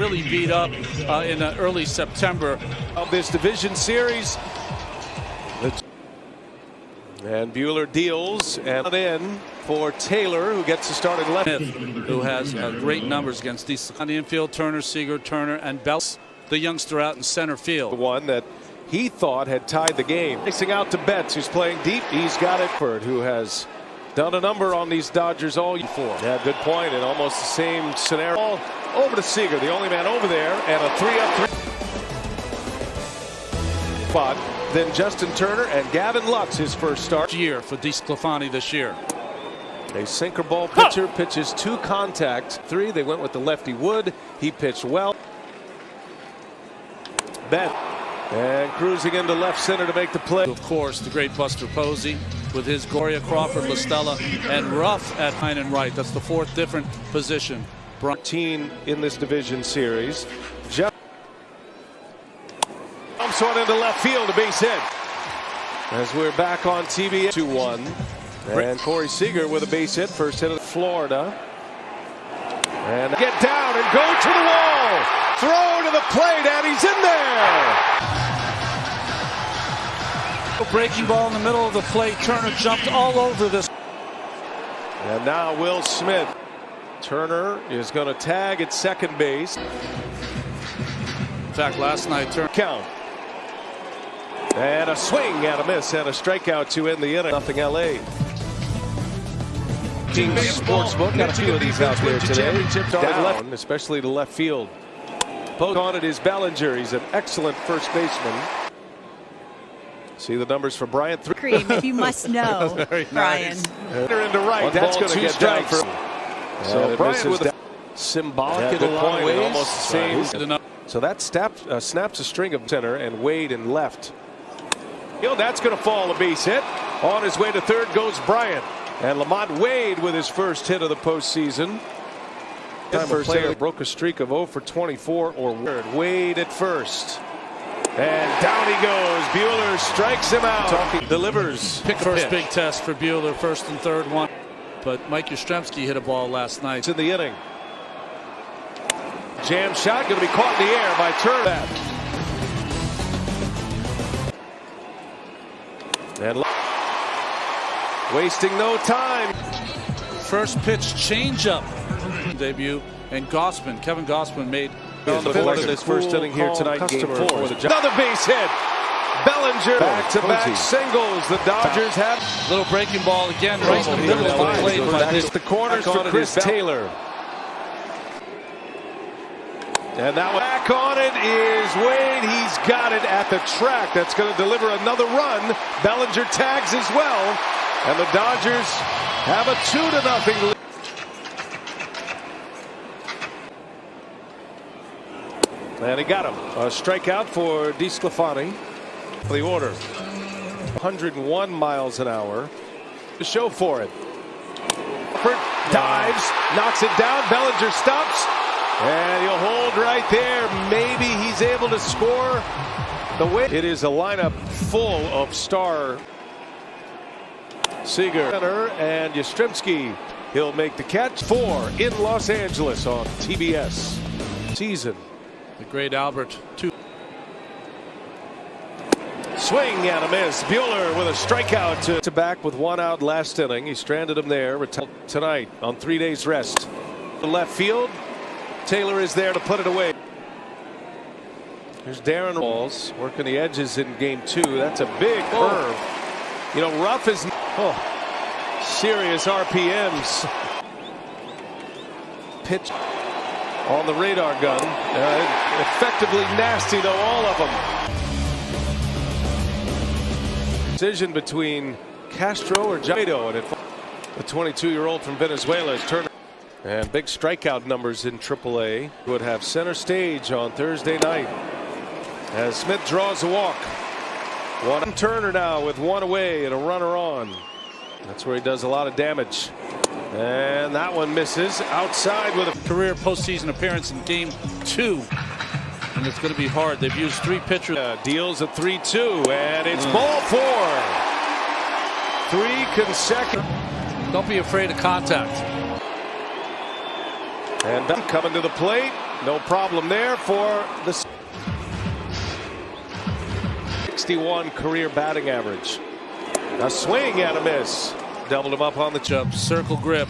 really beat up in early September of this division series. And Buehler deals and in for Taylor, who gets to start in left. Who has great numbers against these on the infield. Turner, Seager, Turner, and Bells, the youngster out in center field. The one that he thought had tied the game. Facing out to Betts, who's playing deep. He's got it. Who has done a number on these Dodgers all year. Yeah, good point. And almost the same scenario. All over to Seager, the only man over there, and a 3-up spot. Then Justin Turner and Gavin Lux, his first start. Year for DeSclafani this year. A sinker ball pitcher pitches to contact. 3. They went with the lefty Wood. He pitched well. Bet. And cruising into left center to make the play. Of course, the great Buster Posey with his Gloria Crawford, LaStella, and Ruff at line and right. That's the 4th different position. 14 in this division series. Jumps one into left field, a base hit. As we're back on TV, 2-1. And Corey Seager with a base hit, first hit of Florida. And get down and go to the wall. Throw to the plate, and he's in there. Breaking ball in the middle of the plate. Turner jumped all over this. And now Will Smith. Turner is going to tag at second base. In fact, last night Turner count. And a swing and a miss and a strikeout to end the inning. Nothing LA. Sportsbook got a few of these out there today. Down, especially to left field. Post on it is Bellinger. He's an excellent first baseman. See the numbers for Bryant. Cream, if you must know, Brian. Nice. Into right. That's going to get down for. So Bryant with a symbolic in a lot of ways. Almost the same. So that snaps a string of center and Wade in left. That's going to fall, a base hit. On his way to third goes Bryant. And Lamont Wade with his first hit of the postseason. First player broke a streak of 0 for 24 or word. Wade at first. And down he goes. Buehler strikes him out. Delivers. First big test for Buehler, first and third one. But Mike Yastrzemski hit a ball last night. It's in the inning. Jam shot going to be caught in the air by Turner. And wasting no time. First pitch changeup debut, and Kevin Gossman made on the board in this first inning here tonight. Game 4. Another base hit. Bellinger back-to-back singles. The Dodgers have little breaking ball again right in the middle of the plate. The corners for Chris Taylor. And that one back on it is Wade. He's got it at the track. That's going to deliver another run. Bellinger tags as well. And the Dodgers have a 2-0 lead. And he got him. A strikeout for DeSclafani. The order. 101 miles an hour. To show for it. Dives, knocks it down. Bellinger stops. And he'll hold right there. Maybe he's able to score the win. It is a lineup full of star. Seager and Yastrzemski. He'll make the catch. 4 in Los Angeles on TBS. Season. The great Albert. 2. Swing and a miss. Buehler with a strikeout to back with 1 out last inning. He stranded him there. Tonight on 3 days rest. The left field. Taylor is there to put it away. Here's Darren Walls working the edges in game 2. That's a big curve. You know, Ruff is serious RPMs. Pitch on the radar gun. Effectively nasty though, all of them. Decision between Castro or Jado, and the 22-year-old from Venezuela is turned. And big strikeout numbers in AAA would have center stage on Thursday night as Smith draws a walk. Turner now with 1 away and a runner on. That's where he does a lot of damage. And that one misses outside with a career postseason appearance in game 2. And it's going to be hard. They've used 3 pitchers. Deals a 3-2 and it's ball 4. 3 consecutive. Don't be afraid of contact. And coming to the plate. No problem there for the 61 career batting average. A swing and a miss. Doubled him up on the jump. Circle grip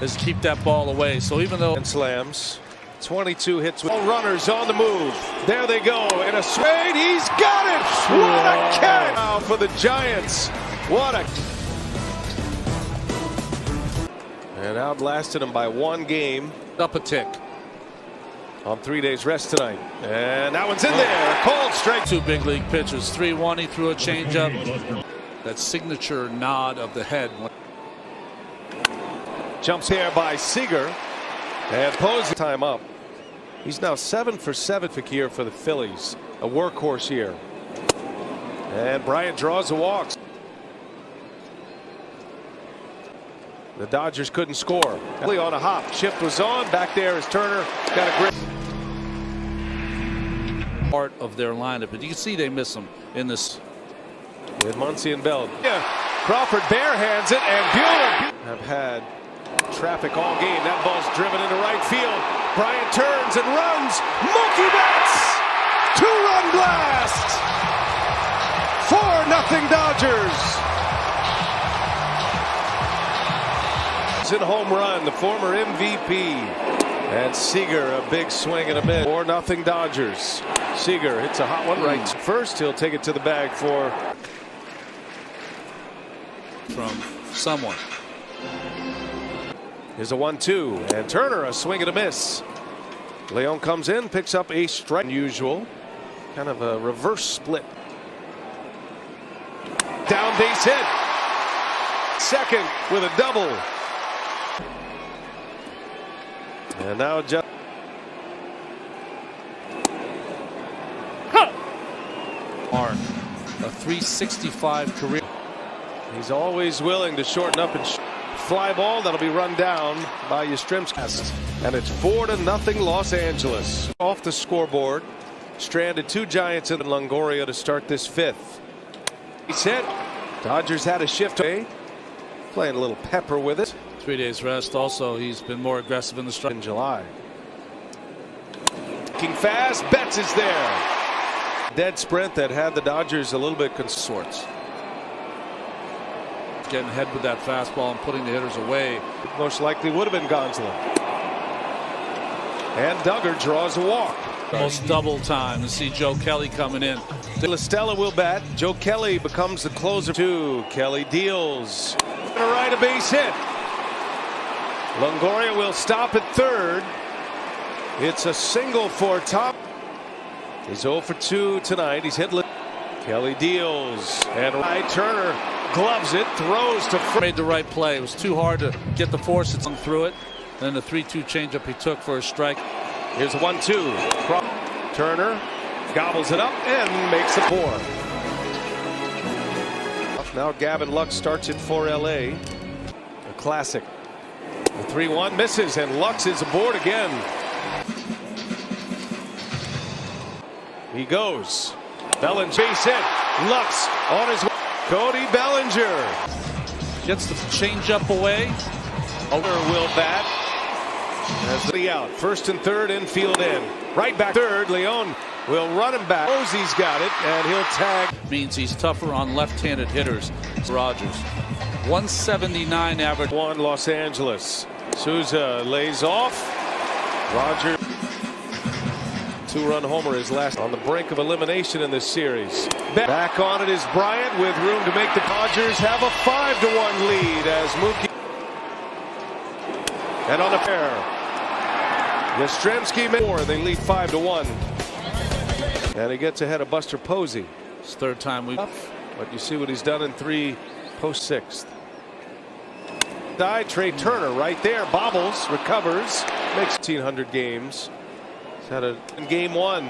is keep that ball away. So even though slams, 22 hits with all runners on the move. There they go in a swing. He's got it. What a catch now for the Giants. What a. And outlasted him by 1 game. Up a tick. On 3 days rest tonight. And that one's in there. Cold strike. 2 big league pitchers. 3-1. He threw a changeup. That signature nod of the head. Jumps here by Seager. And Posey time up. He's now 7 for 7 here for the Phillies. A workhorse here. And Bryant draws the walks. The Dodgers couldn't score. On a hop. Shift was on. Back there is Turner. Got a grip. Part of their lineup, but you can see they miss him in this. With Muncy and Bell. Yeah. Crawford barehands it, and Bueller have had traffic all game. That ball's driven into right field. Bryant turns and runs. Mookie Betts. 2-run blast. 4-0 Dodgers. In home run, the former MVP. And Seager, a big swing and a miss. 4-0 Dodgers. Seager hits a hot one right first. He'll take it to the bag for from someone. Here's a 1-2, and Turner a swing and a miss. Leon comes in, picks up a strike. Unusual, kind of a reverse split. Down base hit. Second with a double. And now just Mark, a 365 career. He's always willing to shorten up and fly ball that'll be run down by Yastrzemski. And it's 4-0 Los Angeles. Off the scoreboard, stranded 2 Giants in Longoria to start this 5th. He's hit. Dodgers had a shift. Playing a little pepper with it. 3 days rest. Also, he's been more aggressive in the strike in July. Looking fast. Betts is there. Dead sprint that had the Dodgers a little bit sorts. Getting ahead with that fastball and putting the hitters away. Most likely would have been Gonsolin. And Duggar draws a walk. Almost double time to see Joe Kelly coming in. Listella will bat. Joe Kelly becomes the closer. 2. Kelly deals. And a right, a base hit. Longoria will stop at third. It's a single for Tom. He's 0 for 2 tonight. He's hit. Kelly deals. And right, Turner gloves it, throws to first. Made the right play. It was too hard to get the force through it. Then the 3-2 changeup he took for a strike. Here's a 1-2. Turner gobbles it up and makes a 4. Now Gavin Lux starts it for LA. A classic. The 3-1 misses, and Lux is aboard again. He goes. Bellinger base hit. Lux on his way. Cody Bellinger gets the changeup away. Over will bat. As the out. First and third, infield in. Right back third. Leon will run him back. Posey's got it, and he'll tag. Means he's tougher on left-handed hitters. Rogers. 179 average. 1 Los Angeles. Souza lays off. Roger. 2-run homer is last on the brink of elimination in this series. Back on it is Bryant with room to make the Dodgers have a 5-1 lead as Mookie. And on the pair. Yastrzemski made 4. They lead 5-1. And he gets ahead of Buster Posey. It's 3rd time we. But you see what he's done in 3 post-6th. Trey Turner right there. Bobbles, recovers, makes 1,500 games. He's had a in game 1.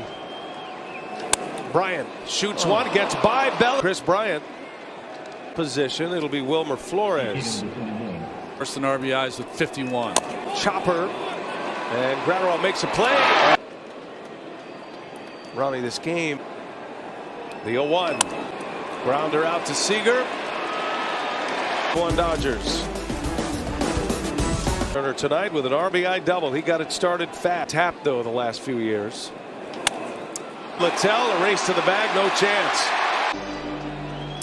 Bryant shoots one, gets by Bell. Chris Bryant position. It'll be Wilmer Flores. First in RBIs with 51. Chopper and Gratterall makes a play. Ronnie, this game. The 0-1 grounder out to Seager. 1 Dodgers. Turner tonight with an RBI double. He got it started fast. Tapped though the last few years. Littell, a race to the bag, no chance.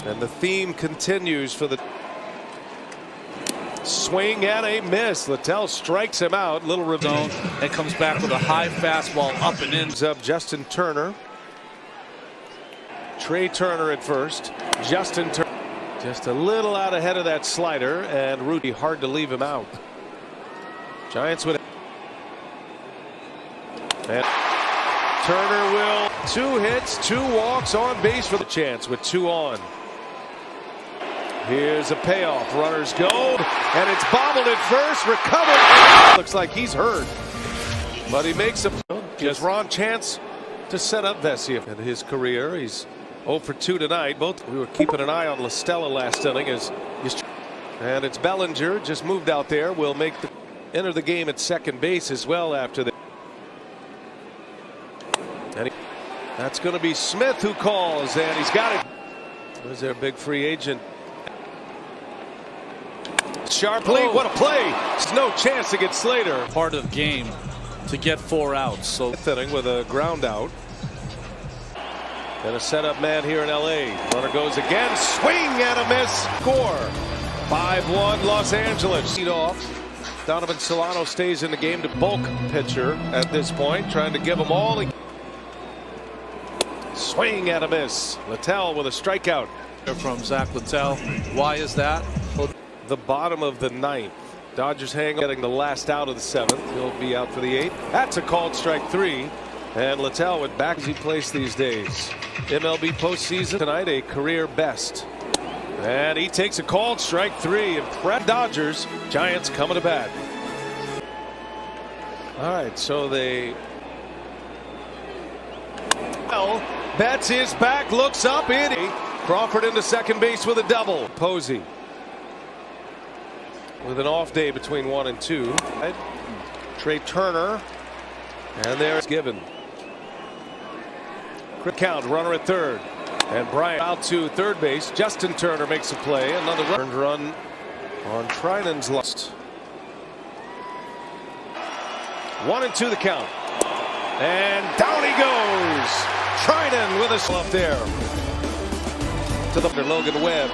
And the theme continues for the swing and a miss. Littell strikes him out. Little zone and comes back with a high fastball up and in. Up Justin Turner. Trey Turner at first. Justin Turner just a little out ahead of that slider, and Rudy hard to leave him out. Giants would. And Turner will 2 hits, 2 walks, on base for the chance with 2 on. Here's a payoff. Runners go, and it's bobbled at first. Recovered. Looks like he's hurt, but he makes a. Gives Ron chance to set up Vesia in his career. He's 0 for 2 tonight. Both we were keeping an eye on Listella last inning and it's Bellinger just moved out there. Will make the enter the game at second base as well after the. And that's going to be Smith who calls, and he's got it. Where's their big free agent? Sharply, what a play! There's no chance to get Slater. Part of the game to get 4 outs. So inning with a ground out. And a setup man here in LA. Runner goes again. Swing and a miss. Score. 5-1 Los Angeles. Lead off. Donovan Solano stays in the game to bulk pitcher at this point, trying to give them all. Swing and a miss. Littell with a strikeout. From Zach Littell. Why is that? The bottom of the 9th. Dodgers hang on, getting the last out of the 7th. He'll be out for the 8th. That's a called strike 3. And Littell went back as he plays these days. MLB postseason tonight, a career best. And he takes a called strike 3. And Dodgers, Giants coming to bat. All right, so they. Well, bats his back, looks up in. Crawford into second base with a double. Posey with an off day between 1 and 2. Trey Turner, and there's Given. Quick count, runner at third, and Bryant out to third base. Justin Turner makes a play. Another run on Trinan's lost. 1 and 2 the count, and down he goes. Trinan with a up there to the Logan Webb,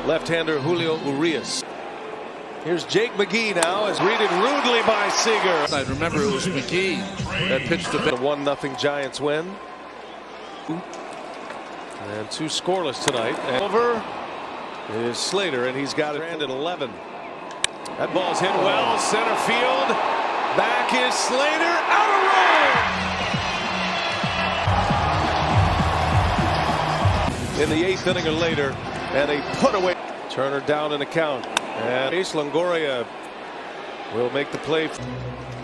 left-hander Julio Urias. Here's Jake McGee now, as greeted rudely by Seager. I remember it was McGee that pitched the 1-0 Giants win. And 2 scoreless tonight. And over is Slater, and he's got it at 11. That ball's hit well, center field. Back is Slater, out of road. In the 8th inning or later, and a put away. Turner down in the count. And Ace Longoria will make the play.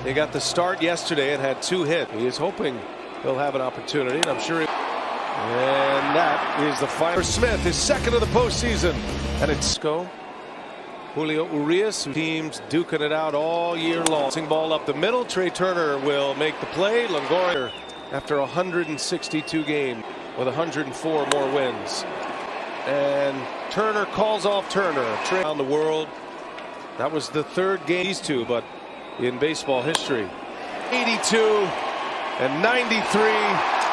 He got the start yesterday and had 2 hits. He is hoping he'll have an opportunity, and I'm sure he. And that is the final. Smith, his 2nd of the postseason, and it's go. Julio Urias, who teams duking it out all year long. Ball up the middle. Trey Turner will make the play. Longoria, after 162 games, with 104 more wins. And Turner calls off Turner. Around the world. That was the 3rd game these two, but in baseball history. 82 and 93.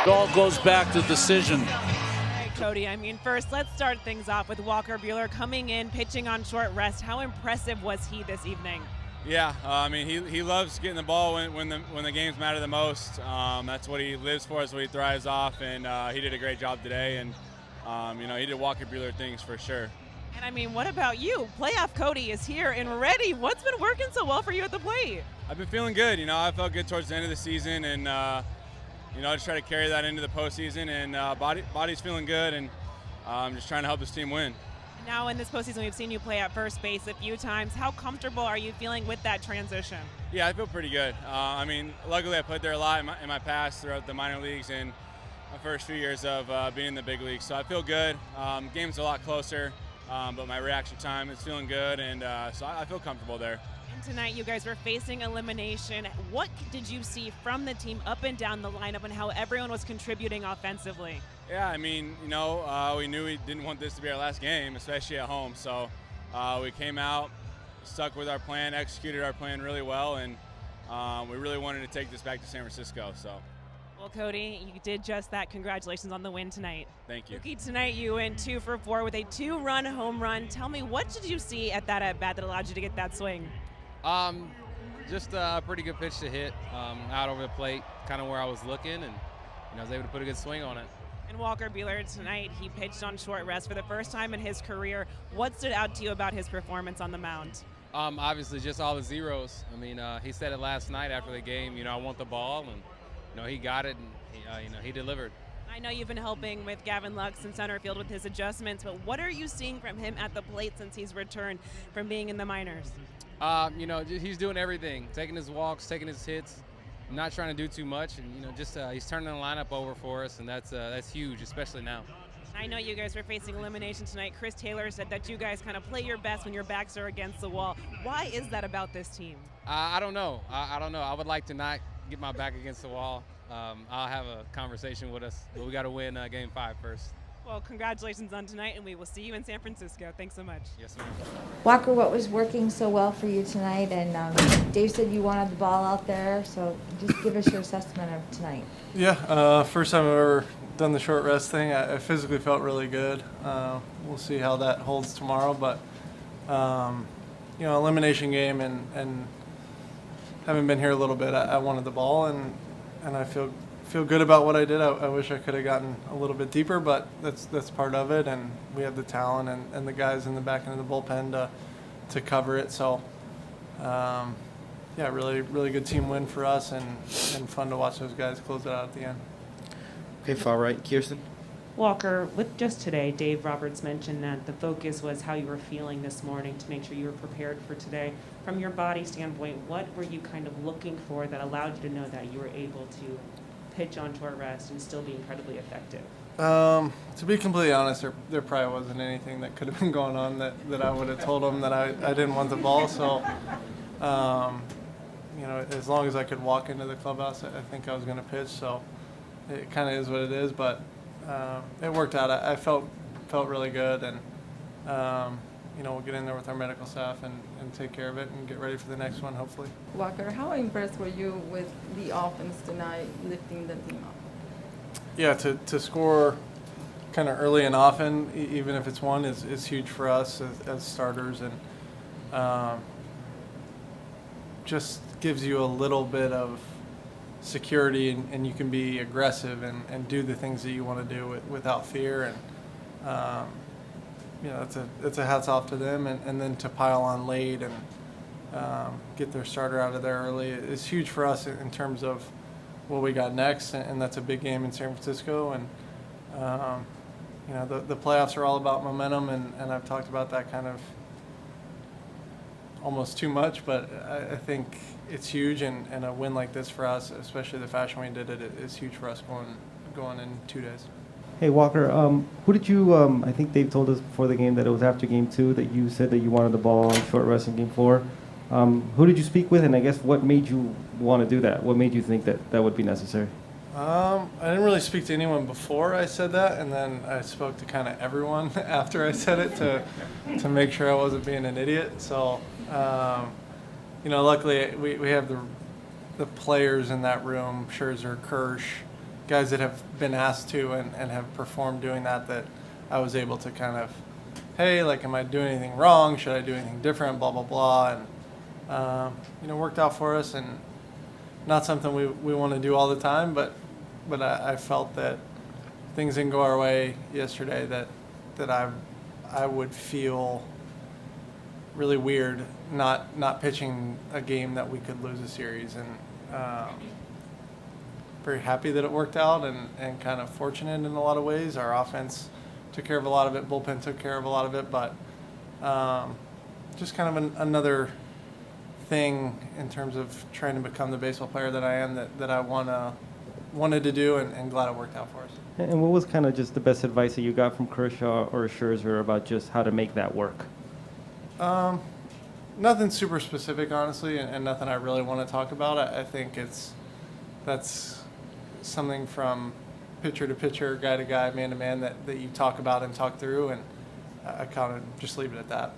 It all goes back to decision. All right, Cody, I mean, first, let's start things off with Walker Buehler coming in, pitching on short rest. How impressive was he this evening? Yeah, I mean, he loves getting the ball when the games matter the most. That's what he lives for. That's what he thrives off, and he did a great job today. And you know, he did Walker Buehler things for sure. And I mean, what about you? Playoff Cody is here and ready. What's been working so well for you at the plate? I've been feeling good. You know, I felt good towards the end of the season, and you know, I just try to carry that into the postseason. And body's feeling good, and just trying to help this team win. Now in this postseason, we've seen you play at first base a few times. How comfortable are you feeling with that transition? Yeah, I feel pretty good. I mean, luckily I played there a lot in my past throughout the minor leagues and my first few years of being in the big leagues. So I feel good. Game's a lot closer, but my reaction time is feeling good, and so I feel comfortable there. And tonight you guys were facing elimination. What did you see from the team up and down the lineup and how everyone was contributing offensively? Yeah, I mean, you know, we knew we didn't want this to be our last game, especially at home. So we came out stuck with our plan, executed our plan really well, and we really wanted to take this back to San Francisco. So. Well, Cody, you did just that. Congratulations on the win tonight. Thank you. Rookie tonight, you went 2 for 4 with a 2-run home run. Tell me, what did you see at that at-bat that allowed you to get that swing? Just a pretty good pitch to hit out over the plate, kind of where I was looking, and I was able to put a good swing on it. And Walker Buehler tonight, he pitched on short rest for the first time in his career. What stood out to you about his performance on the mound? Obviously, just all the zeros. I mean, he said it last night after the game. I want the ball, and he got it, and he delivered. I know you've been helping with Gavin Lux in center field with his adjustments, but what are you seeing from him at the plate since he's returned from being in the minors? He's doing everything, taking his walks, taking his hits, not trying to do too much, and he's turning the lineup over for us, and that's huge, especially now. I know you guys were facing elimination tonight. Chris Taylor said that you guys kind of play your best when your backs are against the wall. Why is that about this team? I don't know. I don't know. I would like to not get my back against the wall. I'll have a conversation with us, but we got to win Game 5 first. Well, congratulations on tonight, and we will see you in San Francisco. Thanks so much. Yes, ma'am. Walker, what was working so well for you tonight? And Dave said you wanted the ball out there, so just give us your assessment of tonight. Yeah, first time I've ever done the short rest thing. I physically felt really good. We'll see how that holds tomorrow, but elimination game and having been here a little bit, I wanted the ball, and I feel good about what I did. I wish I could have gotten a little bit deeper, but that's part of it, and we have the talent and the guys in the back end of the bullpen to cover it. So, really good team win for us, and fun to watch those guys close it out at the end. Okay, far right, Kirsten. Walker, with just today, Dave Roberts mentioned that the focus was how you were feeling this morning to make sure you were prepared for today. From your body standpoint, what were you kind of looking for that allowed you to know that you were able to pitch on short rest and still be incredibly effective? To be completely honest, there probably wasn't anything that could have been going on that I would have told them that I didn't want the ball. So, as long as I could walk into the clubhouse, I think I was going to pitch. So it kind of is what it is, but it worked out. I felt really good, and we'll get in there with our medical staff and take care of it and get ready for the next one, hopefully. Walker, how impressed were you with the offense tonight, lifting the team up? Yeah, to score kind of early and often, even if it's one, is huge for us as starters, and just gives you a little bit of security, and you can be aggressive and do the things that you want to do without fear. And it's a hats off to them, and then to pile on late and get their starter out of there early is huge for us in terms of what we got next, and that's a big game in San Francisco. And the playoffs are all about momentum, and I've talked about that kind of almost too much, but I think it's huge, and a win like this for us, especially the fashion we did it, is huge for us going in 2 days. Hey, Walker, who did you, I think Dave told us before the game that it was after Game 2 that you said that you wanted the ball on short rest in Game 4. Who did you speak with, and I guess what made you want to do that? What made you think that would be necessary? I didn't really speak to anyone before I said that, and then I spoke to kind of everyone after I said it to make sure I wasn't being an idiot. So, luckily we have the players in that room, Scherzer, Kirsch, guys that have been asked to and have performed doing that I was able to kind of, hey, am I doing anything wrong? Should I do anything different? Blah, blah, blah. And, worked out for us, and not something we want to do all the time, but I felt that things didn't go our way yesterday, that I would feel really weird not pitching a game that we could lose a series. And very happy that it worked out, and kind of fortunate in a lot of ways. Our offense took care of a lot of it. Bullpen took care of a lot of it, but just kind of another thing in terms of trying to become the baseball player that I am, that I wanted to do, and glad it worked out for us. And what was kind of just the best advice that you got from Kershaw or Scherzer about just how to make that work? Nothing super specific, honestly, and nothing I really want to talk about. I think that's something from pitcher to pitcher, guy to guy, man to man that you talk about and talk through, and I kind of just leave it at that.